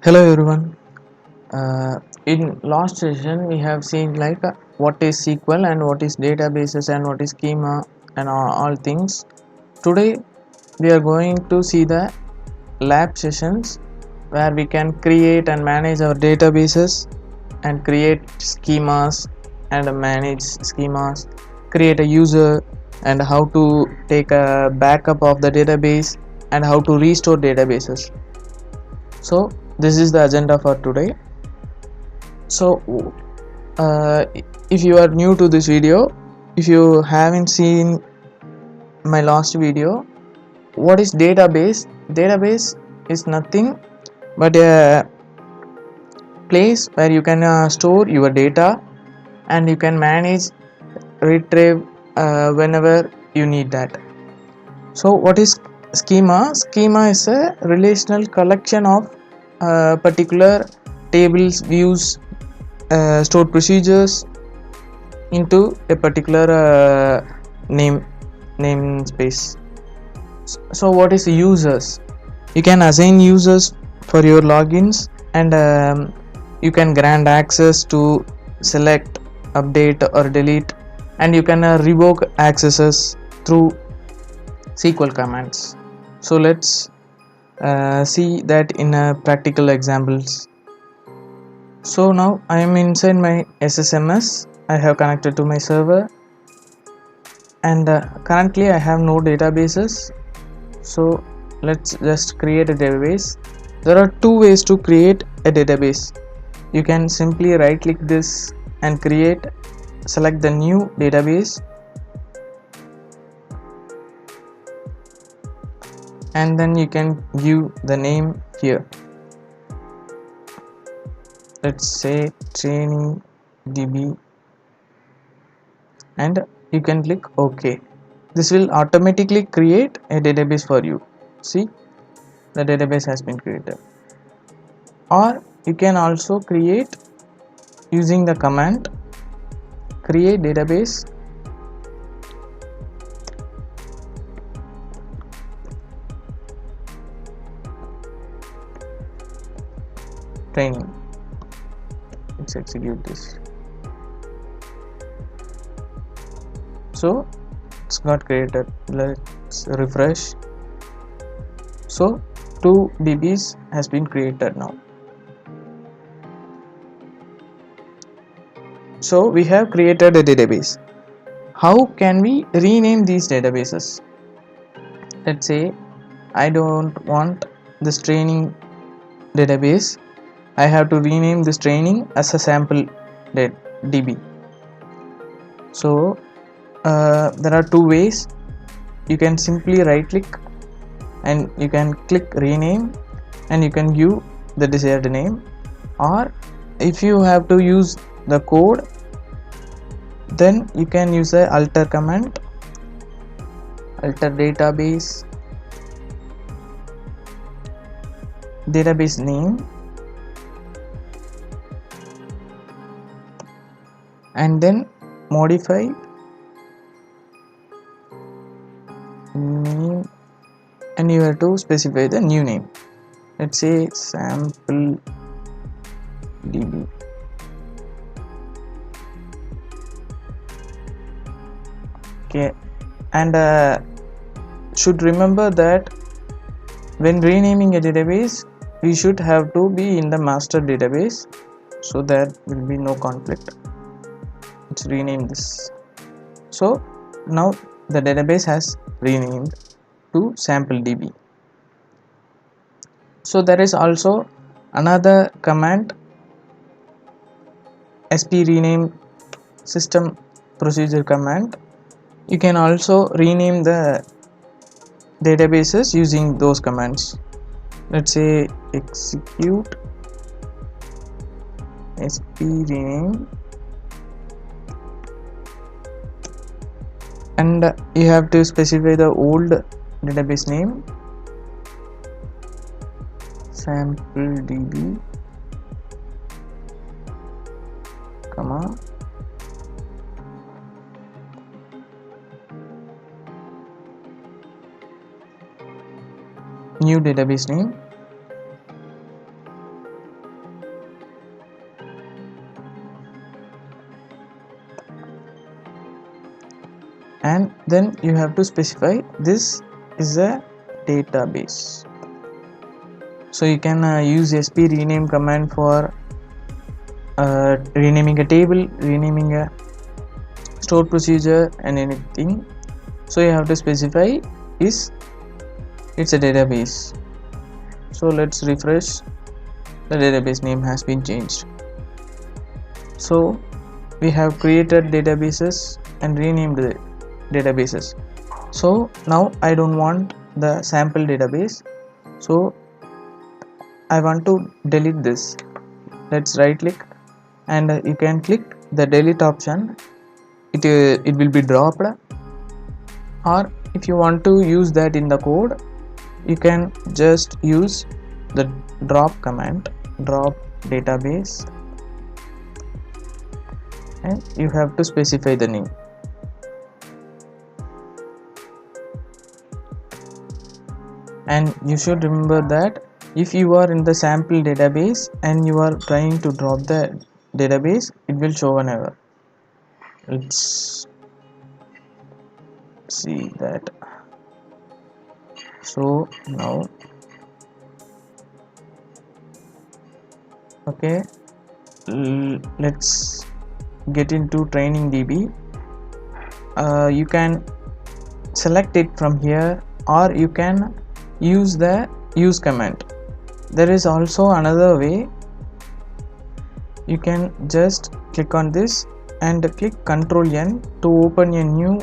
Hello everyone. In last session we have seen what is SQL and what is databases and what is schema and all things. Today we are going to see the lab sessions where we can create and manage our databases and create schemas and manage schemas, create a user and how to take a backup of the database and how to restore databases. So this is the agenda for today. So uh, if you are new to this video, if you haven't seen my last video, what is database is nothing but a place where you can store your data and you can manage retrieve whenever you need that. So what is schema is a relational collection of particular tables, views, stored procedures into a particular name namespace. So what is users? You can assign users for your logins and you can grant access to select, update or delete, and you can revoke accesses through SQL commands. So let's see that in practical examples. So now I am inside my SSMS. I have connected to my server and currently I have no databases. So let's just create a database. There are two ways to create a database. You can simply right click this and create, select the new database, and then you can give the name here. Let's say training db and you can click OK. This will automatically create a database for you. See, the database has been created. Or you can also create using the command create database training. Let's execute this. So it's got created. Let's refresh. So 2 DBs has been created now. So we have created a database. How can we rename these databases? Let's say I don't want this training database. I have to rename this training as a sample DB. So there are two ways. You can simply right click and you can click rename and you can give the desired name, or if you have to use the code, then you can use the alter command, alter database name, and then modify name, and you have to specify the new name. Let's say sample db. Okay, and should remember that when renaming a database we should have to be in the master database, so there will be no conflict. Let's rename this. So now the database has renamed to sample db. So there is also another command, sp rename system procedure command. You can also rename the databases using those commands. Let's say execute sp rename, and you have to specify the old database name, sample db, comma new database name, and then you have to specify this is a database. So you can use sp rename command for renaming a table, renaming a stored procedure and anything. So you have to specify is it's a database. So let's refresh. The database name has been changed. So we have created databases and renamed the databases. So now I don't want the sample database, so I want to delete this. Let's right click and you can click the delete option. It will be dropped, or if you want to use that in the code, you can just use the drop command, drop database, and you have to specify the name. And you should remember that if you are in the sample database and you are trying to drop the database, it will show an error. Let's see that. So now, okay, let's get into training DB. You can select it from here, or you can use the use command. There is also another way. You can just click on this and click Ctrl N to open a new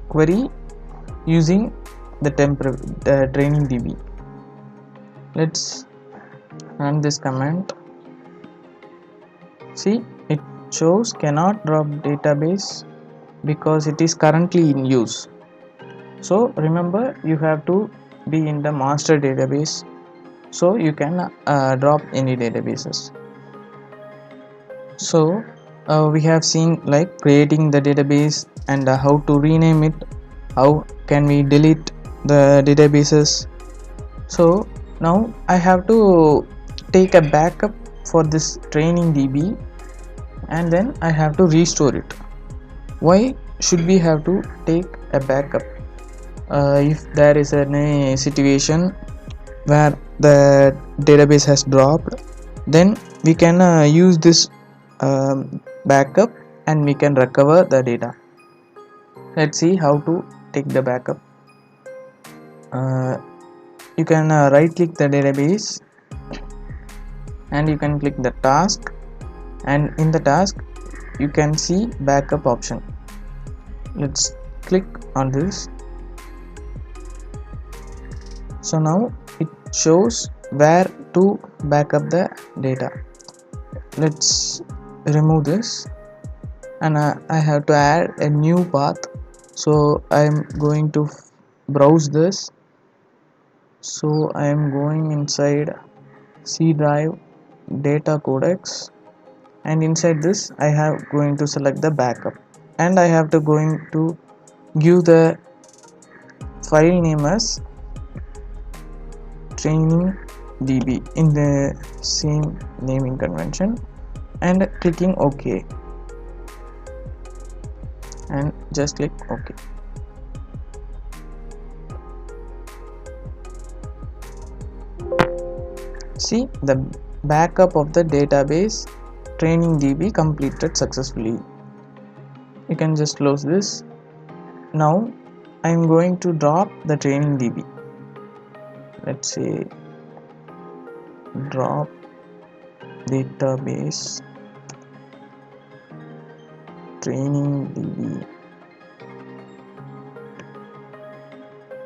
query using the training DB. Let's run this command. See, it shows cannot drop database because it is currently in use. So remember, you have to be in the master database so you can drop any databases. So we have seen like creating the database and how to rename it, how can we delete the databases. So now I have to take a backup for this training DB and then I have to restore it. Why should we have to take a backup? If there is a situation where the database has dropped, then we can use this backup and we can recover the data. Let's see how to take the backup. You can right click the database and you can click the task, and in the task you can see backup option. Let's click on this. So now it shows where to back up the data. Let's remove this, and I have to add a new path. So I am going to browse this. So I am going inside C drive, Data Codex, and inside this I have going to select the backup, and I have to going to give the file name as training DB in the same naming convention, and clicking OK, and just click OK. See, the backup of the database training DB completed successfully. You can just close this. Now I am going to drop the training DB. Let's say drop database training DB.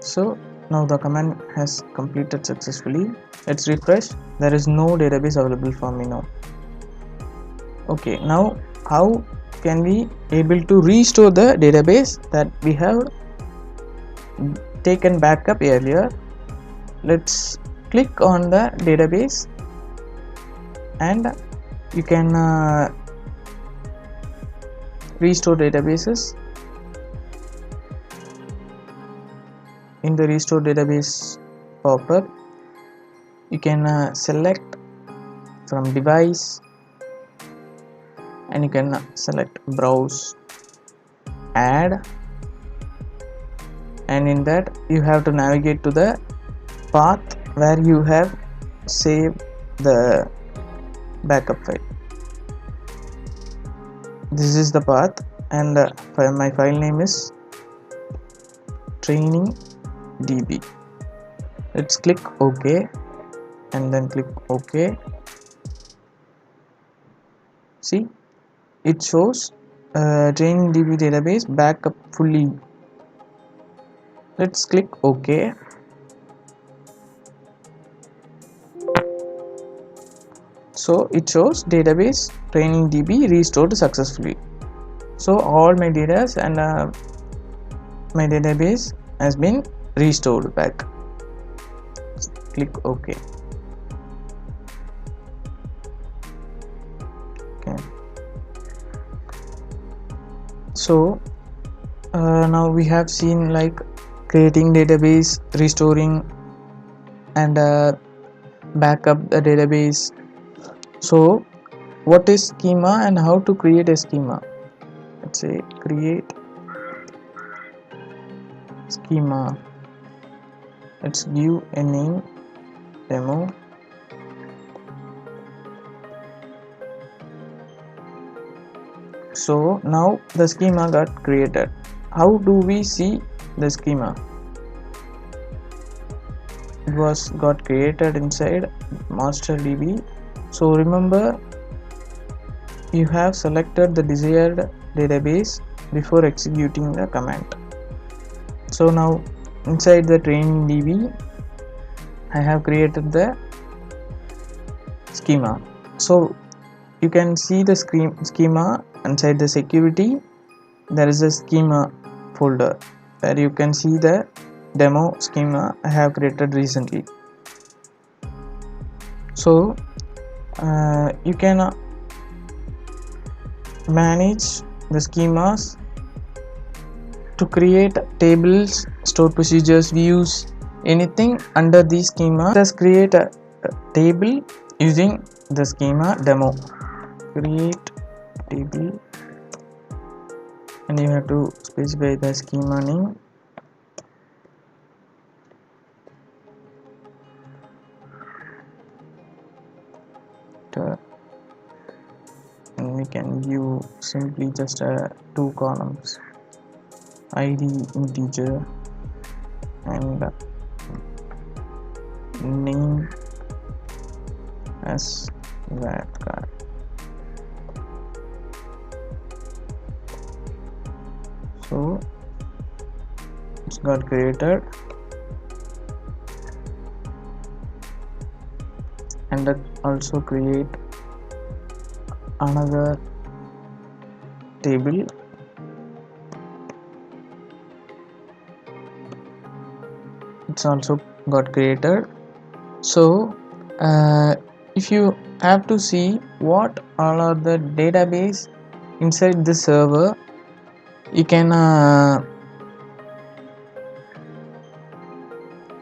So now the command has completed successfully. Let's refresh. There is no database available for me now. Okay, now how can we able to restore the database that we have taken backup earlier? Let's click on the database and you can restore databases. In the restore database pop-up, you can select from device and you can select browse, add, and in that you have to navigate to the path where you have saved the backup file. This is the path, and my file name is training db. Let's click OK and then click OK. See, it shows training db database backup fully. Let's click OK. So it shows database training db restored successfully. So all my data and my database has been restored back. Click OK. Okay. So now we have seen like creating database, restoring, and backup the database. So what is schema and how to create a schema? Let's say create schema. Let's give a name, demo. So now the schema got created. How do we see the schema? It was got created inside master db. So remember, you have selected the desired database before executing the command. So now inside the training db I have created the schema. So you can see the schema inside the security. There is a schema folder where you can see the demo schema I have created recently. So you can manage the schemas to create tables, store procedures, views, anything under the schema. Just create a table using the schema demo. Create table, and you have to specify the schema name. And we can view simply just 2 columns, id integer and name as that. So it's got created, and that also create another table. It's also got created. So if you have to see what all are the database inside the server, you can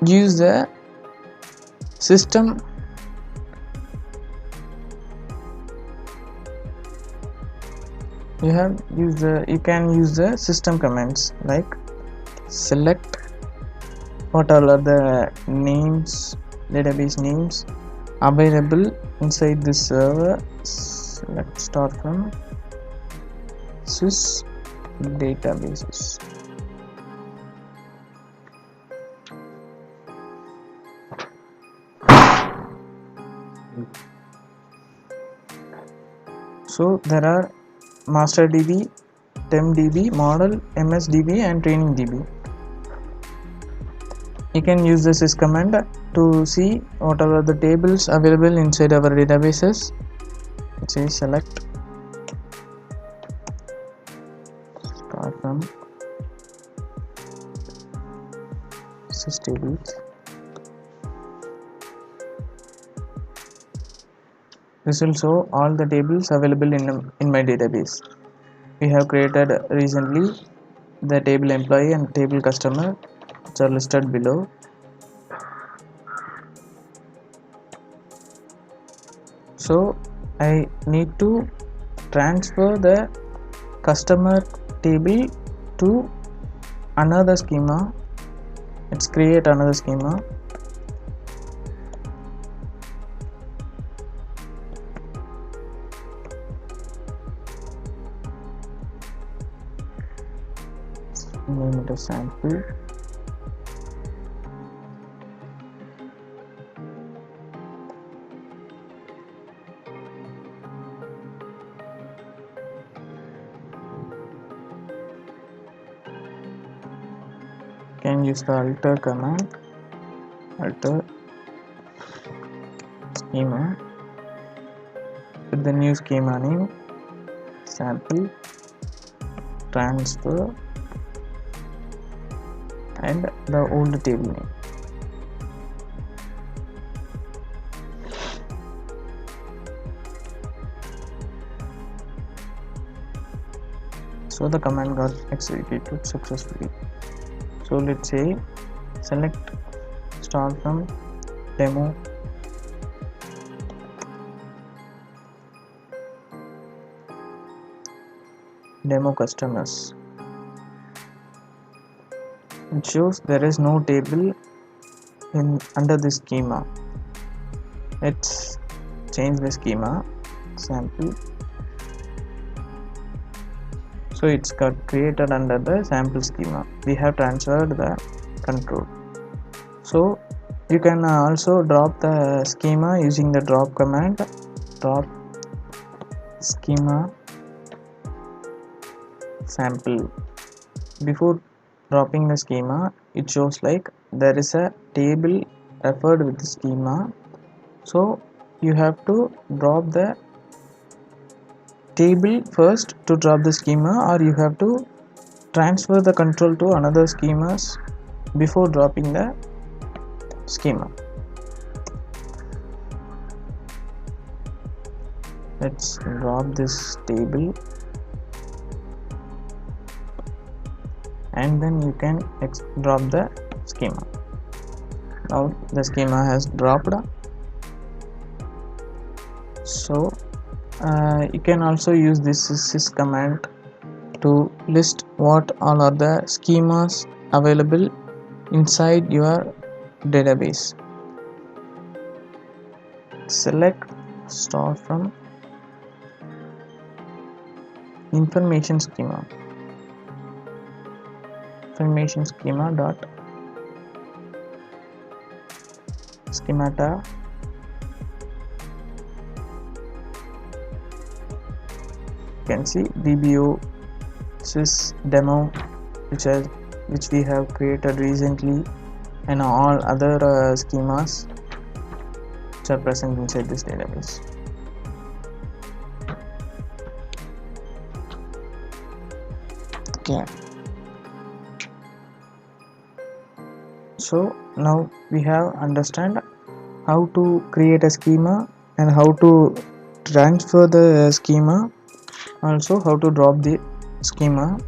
use the system you can use the system commands like select what all are the names, database names available inside this server. Let's start from sys databases. So there are master db, temp db, model, ms db and training db. You can use the sys command to see what are the tables available inside our databases. Let's say select, start from sys tables. This will show all the tables available in my database. We have created recently the table employee and table customer, which are listed below. So I need to transfer the customer table to another schema. Let's create another schema. Name it as sample. Can use the alter command, alter schema with the new schema name, sample, transfer, and the old table name. So the command got executed successfully. So let's say select start from demo customers. It shows there is no table in under the schema. Let's change the schema, sample. So it's got created under the sample schema. We have transferred the control. So you can also drop the schema using the drop command, drop schema sample. Before dropping the schema, it shows like there is a table referred with the schema. So you have to drop the table first to drop the schema, or you have to transfer the control to another schemas before dropping the schema. Let's drop this table, and then you can drop the schema. Now the schema has dropped. So you can also use this sys command to list what all are the schemas available inside your database. Select start from information schema dot schemata you can see dbo sys demo which we have created recently, and all other schemas which are present inside this database. Okay, so now we have understand how to create a schema and how to transfer the schema, also how to drop the schema.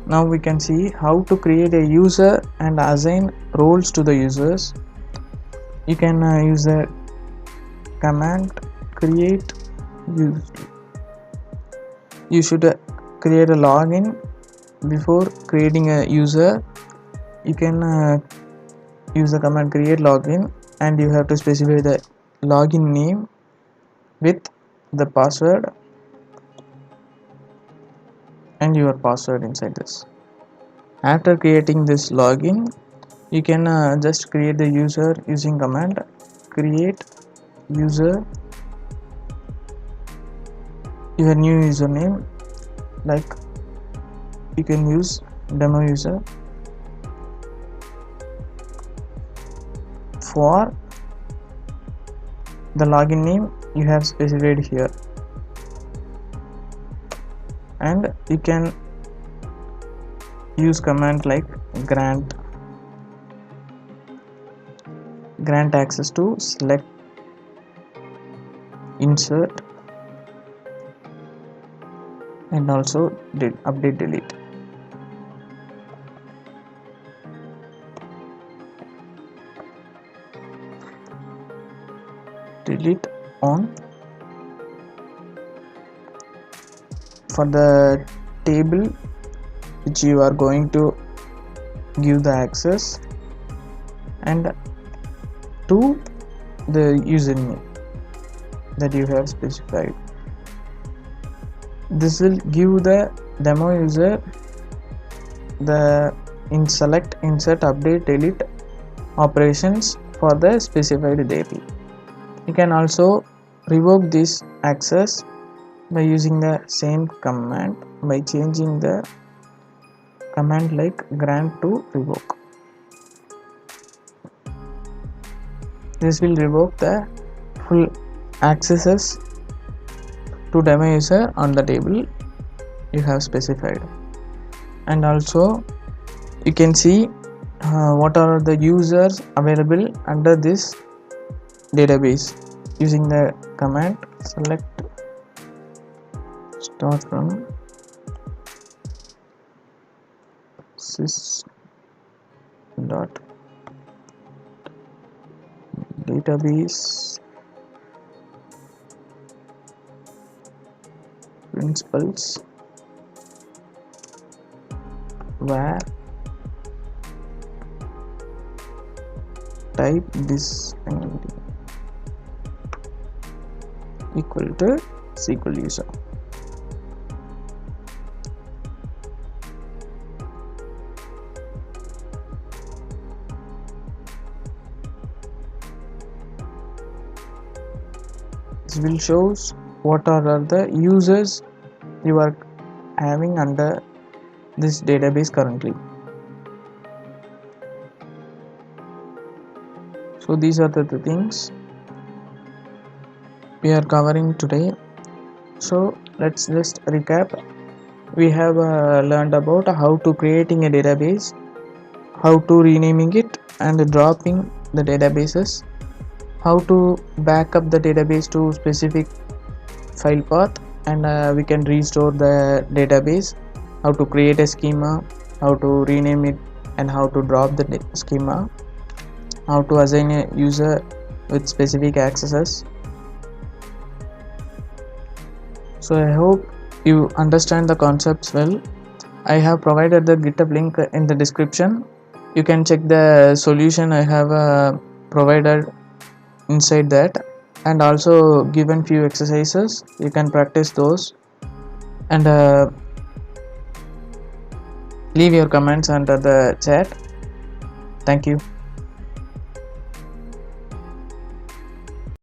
Now we can see how to create a user and assign roles to the users. You can use the command create user. You should create a login before creating a user. You can use the command create login, and you have to specify the login name with the password and your password inside this. After creating this login, you can just create the user using command create user, your new username, like you can use demo user. For the login name you have specified here, and you can use command like grant access to select, insert, and also update delete. Delete on for the table which you are going to give the access and to the username that you have specified. This will give the demo user the select, insert, update, delete operations for the specified DB. You can also revoke this access by using the same command by changing the command like grant to revoke. This will revoke the full accesses to demo user on the table you have specified. And also you can see what are the users available under this database using the command select start from sys dot database principles where type this equal to SQL user. This will shows what are the users you are having under this database currently. So these are the things we are covering today. So let's just recap. We have learned about how to creating a database, how to renaming it and dropping the databases, how to back up the database to specific file path, and we can restore the database, how to create a schema, how to rename it, and how to drop the schema, how to assign a user with specific accesses. So I hope you understand the concepts well. I have provided the GitHub link in the description. You can check the solution I have provided inside that, and also given few exercises. You can practice those and leave your comments under the chat. Thank you.